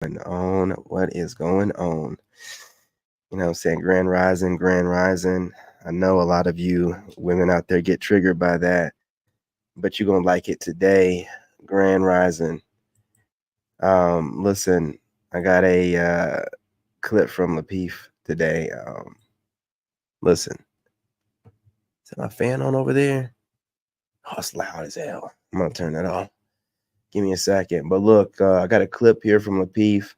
What is going on? You know what I'm saying? Grand Rising, Grand Rising. I know a lot of you women out there get triggered by that, but you're going to like it today. Grand Rising. Listen, I got a clip from Lapeef today. Listen, is my fan on over there? Oh, it's loud as hell. I'm going to turn that off. Give me a second. But look, I got a clip here from Lapeef.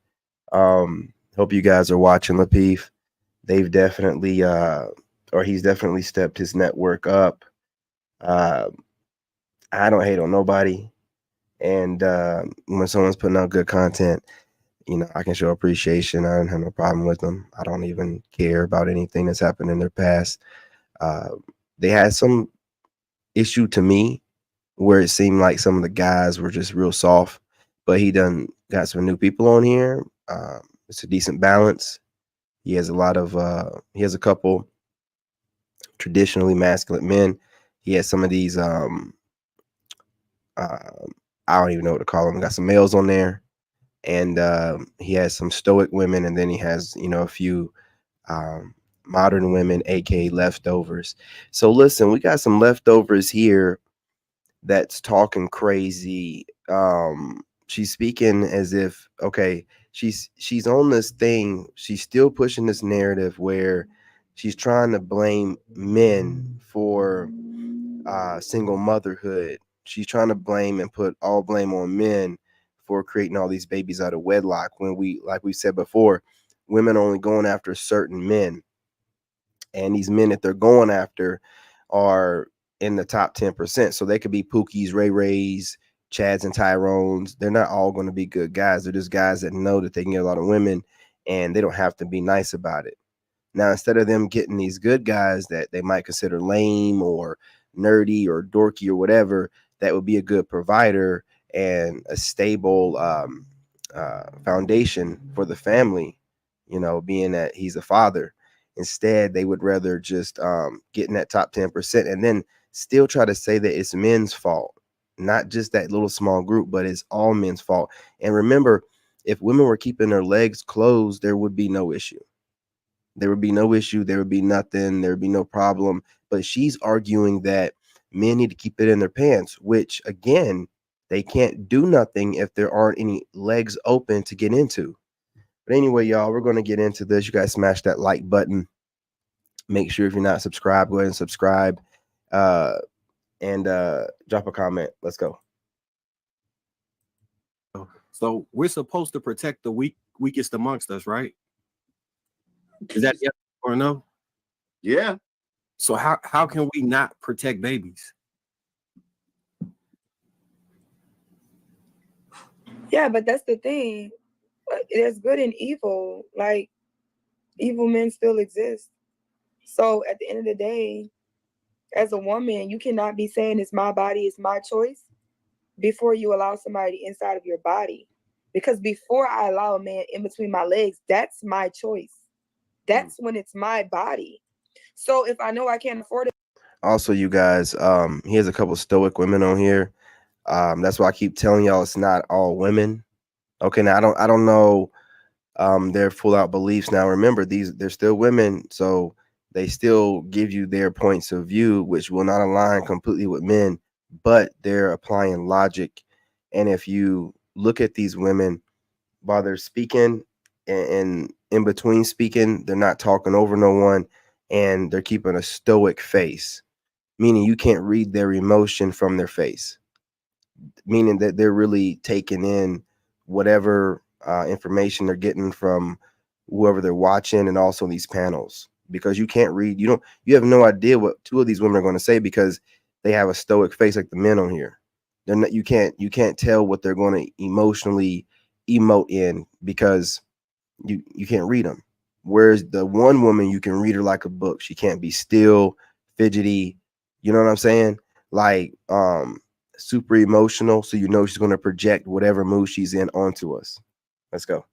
Hope you guys are watching Lapeef. They've definitely or he's definitely stepped his network up. uh I don't hate on nobody, and when someone's putting out good content, I can show appreciation. I don't have no problem with them. I don't even care about anything that's happened in their past. uh they had some issue to me where it seemed like some of the guys were just real soft, but he done got some new people on here. It's a decent balance. He has a lot of he has a couple traditionally masculine men. He has some of these I don't even know what to call them. Got some males on there, and he has some stoic women, and then he has a few um, modern women, aka leftovers. So listen, we got some leftovers here that's talking crazy. She's speaking as if, okay, she's on this thing. She's still pushing this narrative where she's trying to blame men for single motherhood. She's trying to blame and put all blame on men for creating all these babies out of wedlock. When like we said before, women are only going after certain men, and these men that they're going after are in the top 10%. So they could be Pookies, Ray Rays, Chads, and Tyrones. They're not all going to be good guys. They're just guys that know that they can get a lot of women, and they don't have to be nice about it. Now, instead of them getting these good guys that they might consider lame or nerdy or dorky or whatever, that would be a good provider and a stable foundation for the family, being that he's a father. Instead, they would rather just get in that top 10% and then still try to say that it's men's fault, not just that little small group, but it's all men's fault. And remember, if women were keeping their legs closed, there would be no issue. There would be no issue. There would be nothing. There would be no problem. But she's arguing that men need to keep it in their pants, which again, they can't do nothing if there aren't any legs open to get into. But anyway, y'all, we're going to get into this. You guys smash that like button. Make sure if you're not subscribed, go ahead and subscribe. Uh, and drop a comment. Let's go. So we're supposed to protect the weakest amongst us, right? Is that yes or no? Yeah. So how can we not protect babies? Yeah, but that's the thing. There's good and evil. Like, evil men still exist. So at the end of the day, as a woman, you cannot be saying it's my body, it's my choice before you allow somebody inside of your body. Because before I allow a man in between my legs, that's my choice. That's when it's my body. So if I know I can't afford it. Also, you guys, he has a couple stoic women on here. That's why I keep telling y'all it's not all women. Okay, now I don't know their full out beliefs. Now remember, they're still women, so they still give you their points of view, which will not align completely with men, but they're applying logic. And if you look at these women while they're speaking and in between speaking, they're not talking over no one, and they're keeping a stoic face, meaning you can't read their emotion from their face, meaning that they're really taking in whatever information they're getting from whoever they're watching, and also these panels, because you can't read, you have no idea what two of these women are going to say because they have a stoic face like the men on here. They're not, you can't tell what they're going to emotionally emote in because you can't read them. Whereas the one woman, you can read her like a book. She can't be still, fidgety, you know what I'm saying? Like super emotional, so she's going to project whatever mood she's in onto us. Let's go.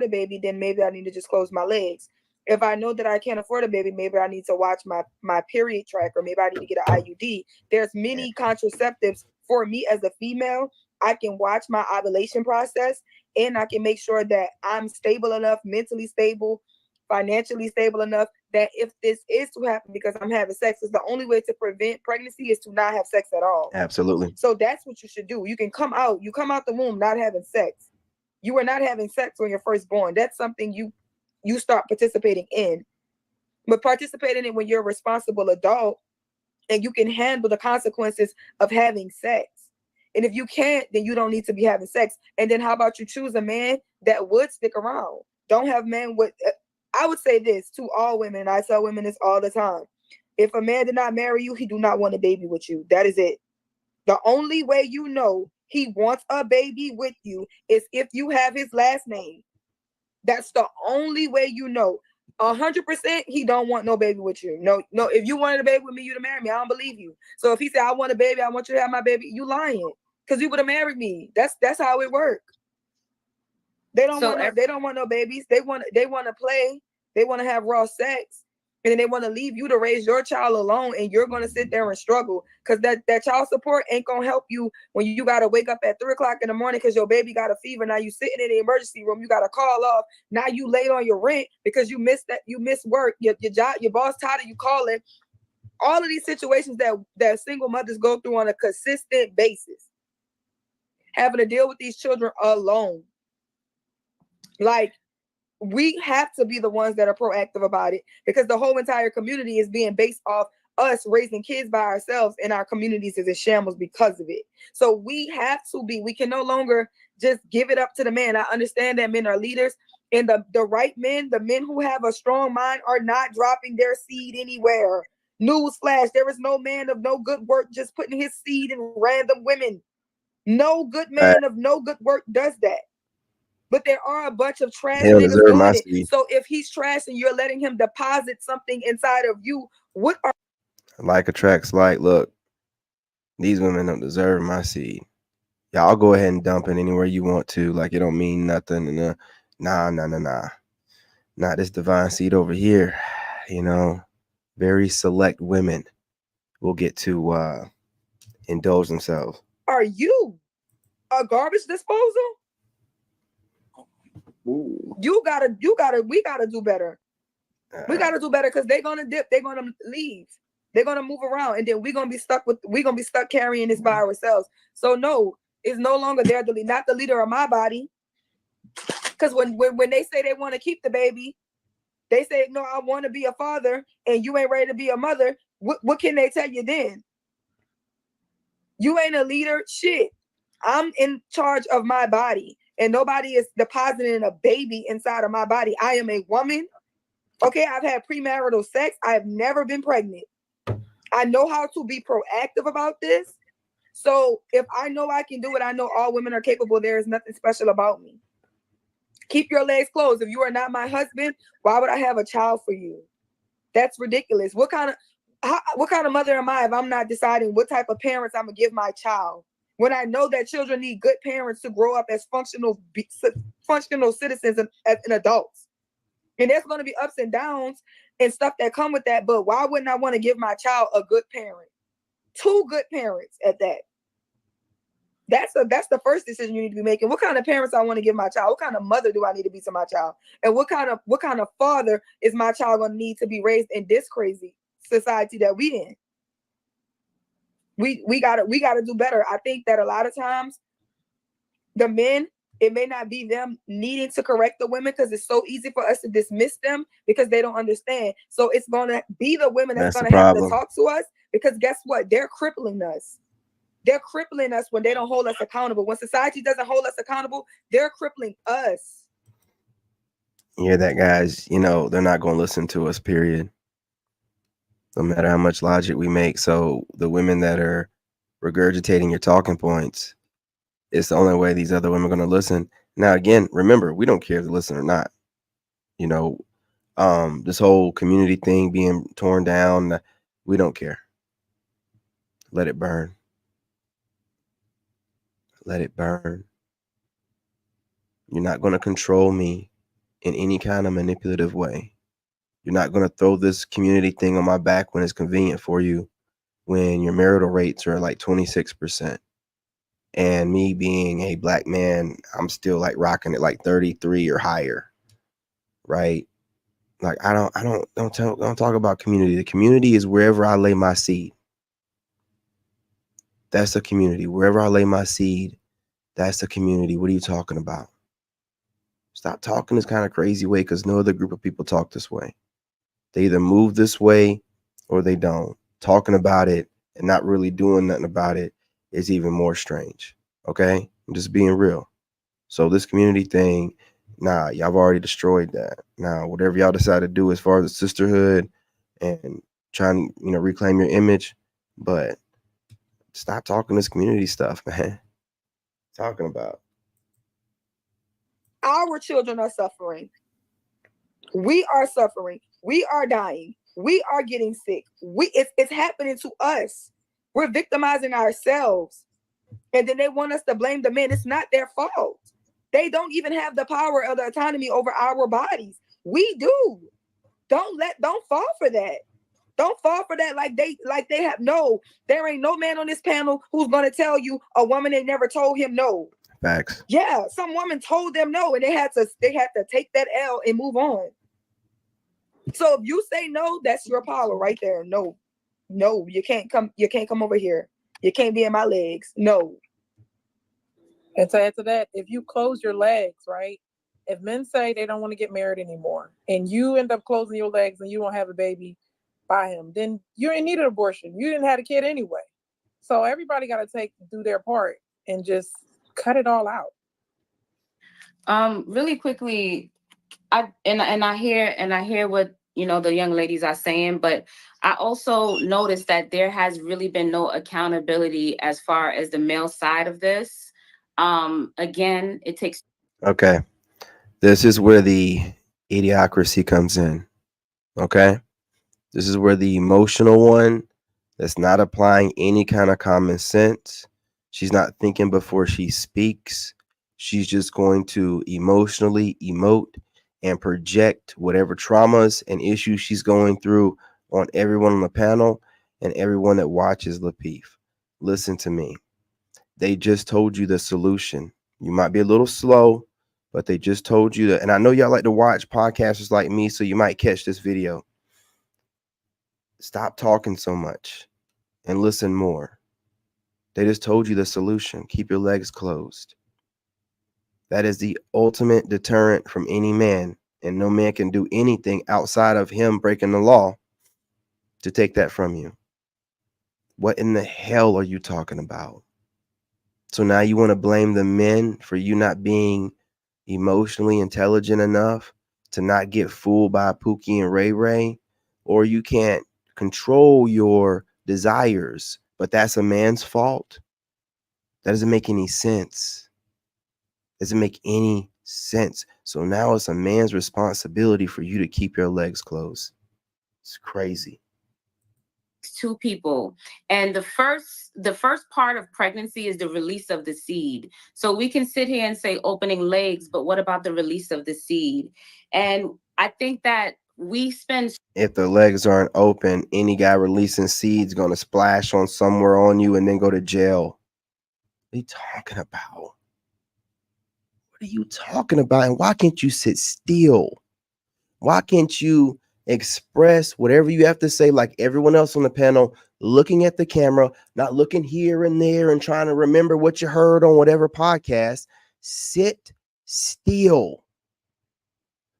A baby, then maybe I need to just close my legs. If I know that I can't afford a baby, maybe I need to watch my period track, or maybe I need to get an IUD. There's many contraceptives for me as a female. I can watch my ovulation process and I can make sure that I'm stable enough, mentally stable, financially stable enough that if this is to happen because I'm having sex, is the only way to prevent pregnancy is to not have sex at all. Absolutely. So that's what you should do. You come out the womb not having sex. You were not having sex when you're first born. That's something you start participating in. But participating in when you're a responsible adult and you can handle the consequences of having sex. And if you can't, then you don't need to be having sex. And then how about you choose a man that would stick around? Don't have men with, I would say this to all women, and I tell women this all the time. If a man did not marry you, he do not want a baby with you. That is it. The only way you know he wants a baby with you is if you have his last name. That's the only way you know. 100% he don't want no baby with you. No, if you wanted a baby with me, you'd have married me. I don't believe you. So if he said, I want a baby, I want you to have my baby, you lying. Because you would have married me. That's how it works. They don't want no babies. They want to play. They want to have raw sex. And then they want to leave you to raise your child alone, and you're going to sit there and struggle because that child support ain't going to help you when you got to wake up at 3 o'clock in the morning because your baby got a fever. Now you sitting in the emergency room. You got to call off. Now you late on your rent because you missed work. Your job, your boss tired of you calling. All of these situations that single mothers go through on a consistent basis, having to deal with these children alone. Like, we have to be the ones that are proactive about it because the whole entire community is being based off us raising kids by ourselves, and our communities is in shambles because of it. So we can no longer just give it up to the man. I understand that men are leaders, and the right men, the men who have a strong mind, are not dropping their seed anywhere. Newsflash, there is no man of no good work just putting his seed in random women. No good man of no good work does that. But there are a bunch of trash niggas doing it. Seed. So if he's trash and you're letting him deposit something inside of you, what are like attracts like? Look, these women don't deserve my seed. Y'all go ahead and dump it anywhere you want to. Like, it don't mean nothing. And nah. Not this divine seed over here. You know, very select women will get to indulge themselves. Are you a garbage disposal? Ooh. We gotta do better. We gotta do better because they're gonna dip, they're gonna leave, they're gonna move around, and then we're gonna be stuck carrying this by ourselves. So no, it's no longer not the leader of my body. Because when they say they want to keep the baby, they say, no, I want to be a father, and you ain't ready to be a mother. What can they tell you then? You ain't a leader. Shit. I'm in charge of my body, and nobody is depositing a baby inside of my body. I am a woman. Okay, I've had premarital sex. I have never been pregnant. I know how to be proactive about this. So if I know I can do it, I know all women are capable. There is nothing special about me. Keep your legs closed. If you are not my husband, why would I have a child for you? That's ridiculous. What kind of mother am I if I'm not deciding what type of parents I'm gonna give my child? When I know that children need good parents to grow up as functional citizens and adults. And there's going to be ups and downs and stuff that come with that. But why wouldn't I want to give my child a good parent? 2 good parents at that. That's the first decision you need to be making. What kind of parents I want to give my child? What kind of mother do I need to be to my child? And what kind of father is my child going to need to be raised in this crazy society that we in? We gotta do better. I think that a lot of times the men, it may not be them needing to correct the women because it's so easy for us to dismiss them because they don't understand. So it's gonna be the women that's gonna have to talk to us because guess what? They're crippling us. They're crippling us when they don't hold us accountable. When society doesn't hold us accountable, they're crippling us. You hear that, guys? You know, they're not going to listen to us, period. No matter how much logic we make. So the women that are regurgitating your talking points, it's the only way these other women are going to listen. Now, again, remember, we don't care if they listen or not. You know, this whole community thing being torn down, we don't care. Let it burn. Let it burn. You're not going to control me in any kind of manipulative way. You're not going to throw this community thing on my back when it's convenient for you, when your marital rates are like 26%. And me being a black man, I'm still like rocking it like 33 or higher, right? Like don't talk about community. The community is wherever I lay my seed. That's the community. Wherever I lay my seed, that's the community. What are you talking about? Stop talking this kind of crazy way, because no other group of people talk this way. They either move this way or they don't. Talking about it and not really doing nothing about it is even more strange. Okay? I'm just being real. So this community thing, nah, y'all have already destroyed that. Now, whatever y'all decide to do as far as the sisterhood and trying, reclaim your image, but stop talking this community stuff, man. Talking about. Our children are suffering. We are suffering. We are dying. We are getting sick. It's happening to us. We're victimizing ourselves. And then they want us to blame the men. It's not their fault. They don't even have the power or the autonomy over our bodies. We do. Don't fall for that. Don't fall for that like they have. No, there ain't no man on this panel who's gonna tell you a woman ain't never told him no. Facts. Yeah, some woman told them no, and they had to take that L and move on. So if you say no, that's your power right there. No, you can't come over here. You can't be in my legs. No. And to add to that, if you close your legs, right? If men say they don't want to get married anymore, and you end up closing your legs and you don't have a baby by him, then you're in need of abortion. You didn't have a kid anyway. So everybody got to do their part and just cut it all out. Really quickly, I hear what the young ladies are saying, but I also noticed that there has really been no accountability as far as the male side of this. Again, it takes. Okay. This is where the idiocracy comes in. Okay. This is where the emotional one that's not applying any kind of common sense. She's not thinking before she speaks. She's just going to emotionally emote and project whatever traumas and issues she's going through on everyone on the panel and everyone that watches Lapeef. Listen to me. They just told you the solution. You might be a little slow, but they just told you that. And I know y'all like to watch podcasters like me, so you might catch this video. Stop talking so much and listen more. They just told you the solution. Keep your legs closed. That is the ultimate deterrent from any man, and no man can do anything outside of him breaking the law to take that from you. What in the hell are you talking about? So now you want to blame the men for you not being emotionally intelligent enough to not get fooled by Pookie and Ray Ray, or you can't control your desires, but that's a man's fault. That doesn't make any sense. Doesn't make any sense. So now it's a man's responsibility for you to keep your legs closed. It's crazy. Two people, and the first part of pregnancy is the release of the seed. So we can sit here and say opening legs, but what about the release of the seed? And I think that we spend. If the legs aren't open, any guy releasing seeds going to splash on somewhere on you and then go to jail. What are you talking about? What are you talking about? And why can't you sit still? Why can't you express whatever you have to say like everyone else on the panel, looking at the camera, not looking here and there and trying to remember what you heard on whatever podcast? Sit still.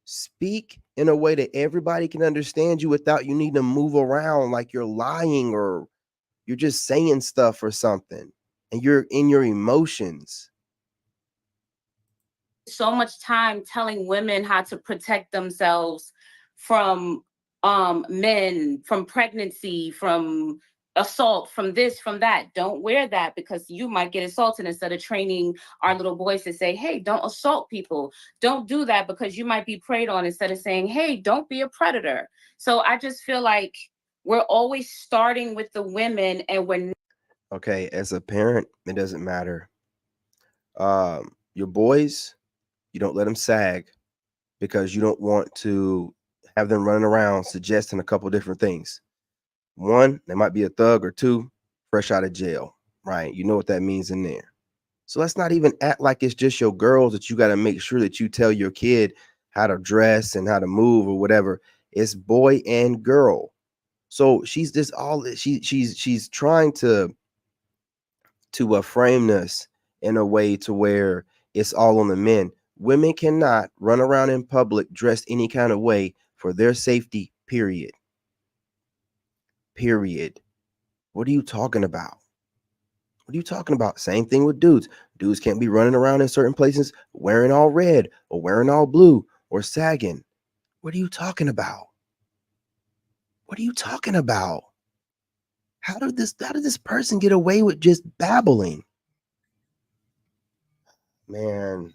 Speak in a way that everybody can understand you without you need to move around like you're lying or you're just saying stuff or something and you're in your emotions. So much time telling women how to protect themselves from men, from pregnancy, from assault, from this, from that. Don't wear that because you might get assaulted, instead of training our little boys to say, hey, don't assault people. Don't do that because you might be preyed on, instead of saying, hey, don't be a predator. So I just feel like we're always starting with the women, and we're okay. As a parent, it doesn't matter. Your boys, you don't let them sag because you don't want to have them running around suggesting a couple different things. One, they might be a thug, or two, fresh out of jail, right? You know what that means in there. So let's not even act like it's just your girls that you got to make sure that you tell your kid how to dress and how to move or whatever. It's boy and girl. So she's just all she's trying to frame this in a way to where it's all on the men. Women cannot run around in public dressed any kind of way for their safety, period. Period. What are you talking about? What are you talking about? Same thing with dudes. Dudes can't be running around in certain places wearing all red or wearing all blue or sagging. What are you talking about? What are you talking about? How did this person get away with just babbling? Man,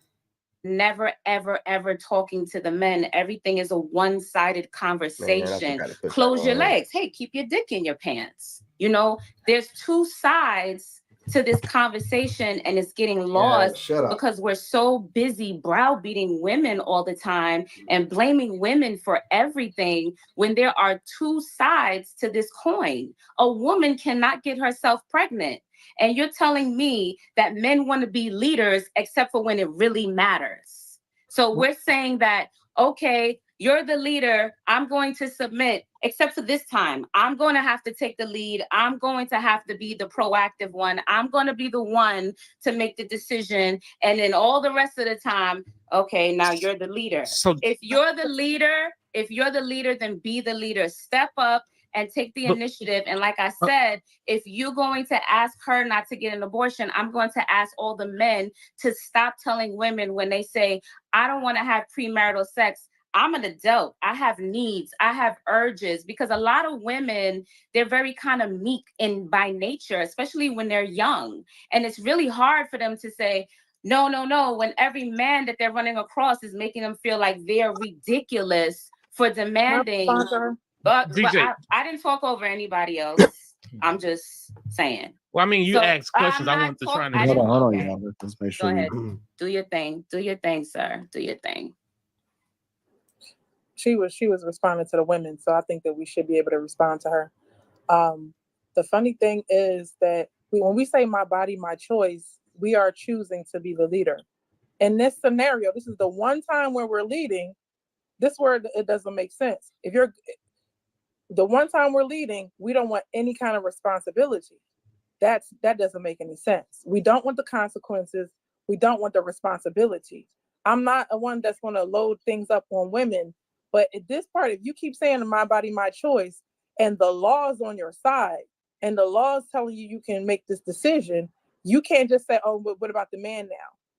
never, ever, ever talking to the men. Everything is a one-sided man, I conversation. forgot to put that Close your on. legs. Hey, keep your dick in your pants. You know, there's two sides to this conversation, and it's getting lost shut up. because we're so busy browbeating women all the time and blaming women for everything when there are two sides to this coin. A woman cannot get herself pregnant. And you're telling me that men want to be leaders except for when it really matters. So we're saying that, okay, you're the leader. I'm going to submit, except for this time. I'm going to have to take the lead. I'm going to have to be the proactive one. I'm going to be the one to make the decision. And then all the rest of the time, okay, now you're the leader. So if you're the leader, then be the leader. Step up and take the initiative. And like I said, if you're going to ask her not to get an abortion, I'm going to ask all the men to stop telling women when they say, I don't want to have premarital sex. I'm an adult. I have needs. I have urges. Because a lot of women, they're very kind of meek by nature, especially when they're young. And it's really hard for them to say, no, no, no, when every man that they're running across is making them feel like they're ridiculous for demanding. But DJ. I didn't talk over anybody else. I'm just saying. Well, I mean, you asked questions. I wanted to try and Hold on, okay. y'all. Let's make Go sure. ahead. Do your thing. Do your thing, sir. Do your thing. She was responding to the women, so I think that we should be able to respond to her. The funny thing is that when we say my body, my choice, we are choosing to be the leader. In this scenario, this is the one time where we're leading. This word, it doesn't make sense. If you're the one time we're leading, we don't want any kind of responsibility. That doesn't make any sense. We don't want the consequences. We don't want the responsibility. I'm not a one that's going to load things up on women. But at this part, if you keep saying my body, my choice, and the law's on your side, and the law's telling you can make this decision, you can't just say, oh, but what about the man now?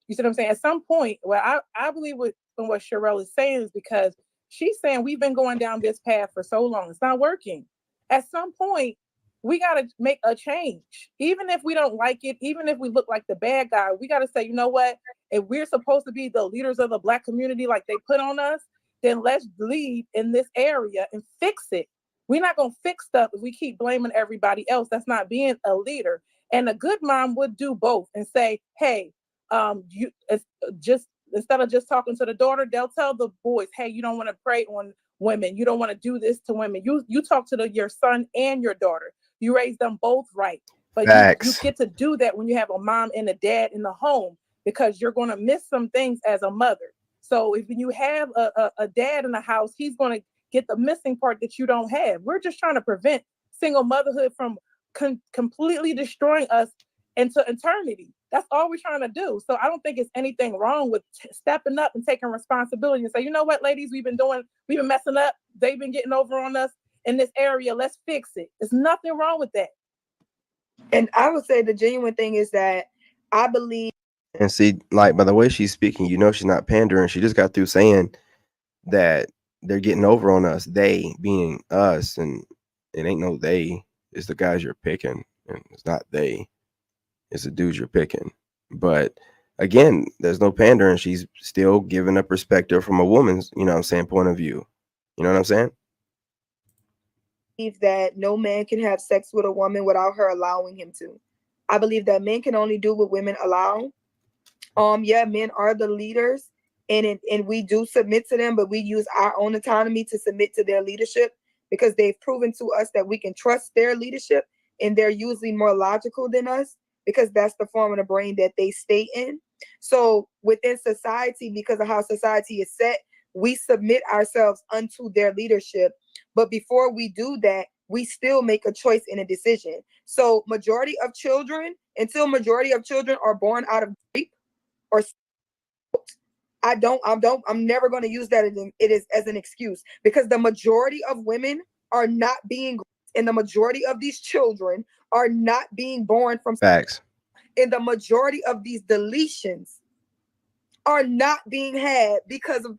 You see what I'm saying? At some point, I believe what Sherelle is saying is because she's saying we've been going down this path for so long. It's not working. At some point, we got to make a change. Even if we don't like it, even if we look like the bad guy, we got to say, you know what? If we're supposed to be the leaders of the Black community like they put on us, then let's lead in this area and fix it. We're not going to fix stuff if we keep blaming everybody else. That's not being a leader. And a good mom would do both and say, hey, you just instead of just talking to the daughter, they'll tell the boys, hey, you don't want to prey on women. You don't want to do this to women. You talk to your son and your daughter. You raise them both right. But you get to do that when you have a mom and a dad in the home, because you're going to miss some things as a mother. So if you have a dad in the house, he's going to get the missing part that you don't have. We're just trying to prevent single motherhood from completely destroying us into eternity. That's all we're trying to do. So I don't think it's anything wrong with stepping up and taking responsibility and say, you know what, ladies, we've been messing up. They've been getting over on us in this area. Let's fix it. There's nothing wrong with that. And I would say the genuine thing is that I believe. And see, like, by the way she's speaking, she's not pandering. She just got through saying that they're getting over on us, they being us, and it ain't no they. It's the guys you're picking, and it's not they. It's the dudes you're picking. But again, there's no pandering. She's still giving a perspective from a woman's, point of view. You know what I'm saying? That no man can have sex with a woman without her allowing him to. I believe that men can only do what women allow. Yeah, men are the leaders, and we do submit to them, but we use our own autonomy to submit to their leadership because they've proven to us that we can trust their leadership, and they're usually more logical than us. because that's the form of the brain that they stay in. So within society, because of how society is set, we submit ourselves unto their leadership. But before we do that, we still make a choice and a decision. So majority of children, until majority of children are born out of rape or I'm never going to use that as an excuse, because the majority of women are not being, and the majority of these children are not being born from Facts. And the majority of these deletions are not being had because of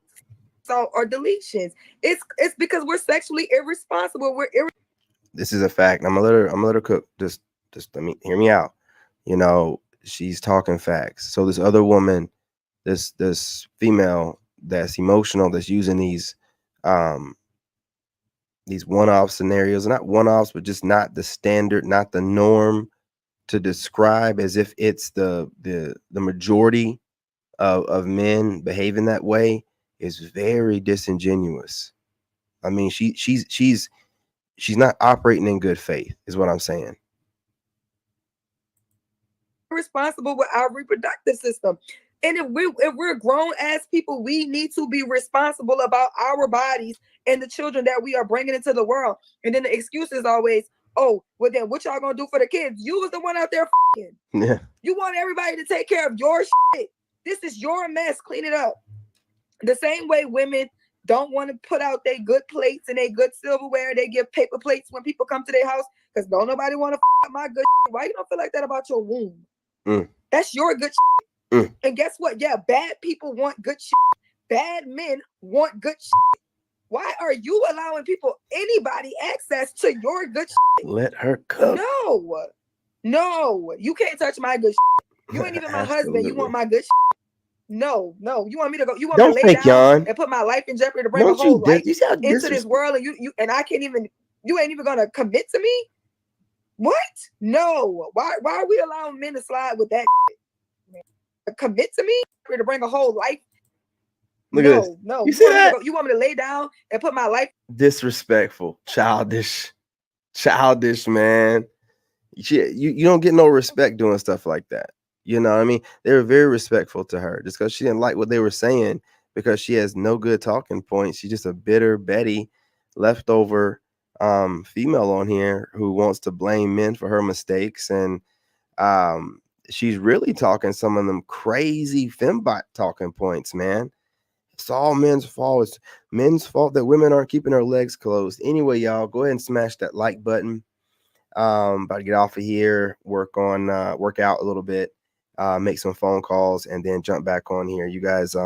assault or deletions. It's because we're sexually irresponsible. This is a fact. I'm gonna let her cook. Just let me hear me out. You know, she's talking facts. So this other woman, this female that's emotional, that's using these one-off scenarios, not one-offs, but just not the standard, not the norm, to describe as if it's the majority of men behaving that way, is very disingenuous. I mean, she's not operating in good faith, is what I'm saying. Responsible with our reproductive system. And if we're grown ass people, we need to be responsible about our bodies and the children that we are bringing into the world. And then the excuse is always, oh, well then what y'all gonna do for the kids? You was the one out there f***ing. Yeah. You want everybody to take care of your shit. This is your mess. Clean it up. The same way women don't want to put out their good plates and their good silverware. They give paper plates when people come to their house because don't nobody want to f*** up my good shit. Why you don't feel like that about your womb? That's your good shit. And guess what? Yeah, bad people want good shit. Bad men want good shit. Why are you allowing anybody access to your good shit? Let her cook. No, you can't touch my good shit. You ain't even my husband. You want my good shit? No. You want me to go? You want me to lay down and put my life in jeopardy to bring a whole life into this world? And you and I can't even. You ain't even gonna commit to me? What? No. Why are we allowing men to slide with that shit? Commit to me to bring a whole life? Look at this. No. You see that? You want me to lay down and put my life? Disrespectful, childish, man. You don't get no respect doing stuff like that. You know what I mean? They were very respectful to her just because she didn't like what they were saying, because she has no good talking points. She's just a bitter Betty, leftover female on here who wants to blame men for her mistakes. And she's really talking some of them crazy fembot talking points, man. It's all men's fault. It's men's fault that women aren't keeping their legs closed. Anyway, y'all, go ahead and smash that like button. About to get off of here, work out a little bit, make some phone calls, and then jump back on here. You guys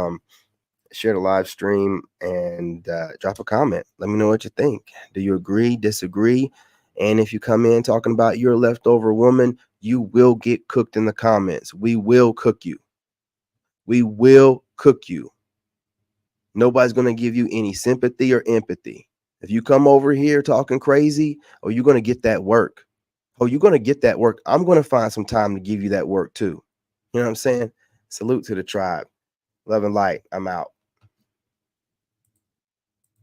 share the live stream and drop a comment. Let me know what you think. Do you agree, disagree? And if you come in talking about you're a leftover woman, you will get cooked in the comments. We will cook you. Nobody's going to give you any sympathy or empathy. If you come over here talking crazy, you're going to get that work. You're going to get that work. I'm going to find some time to give you that work too. You know what I'm saying? Salute to the tribe. Love and light. I'm out.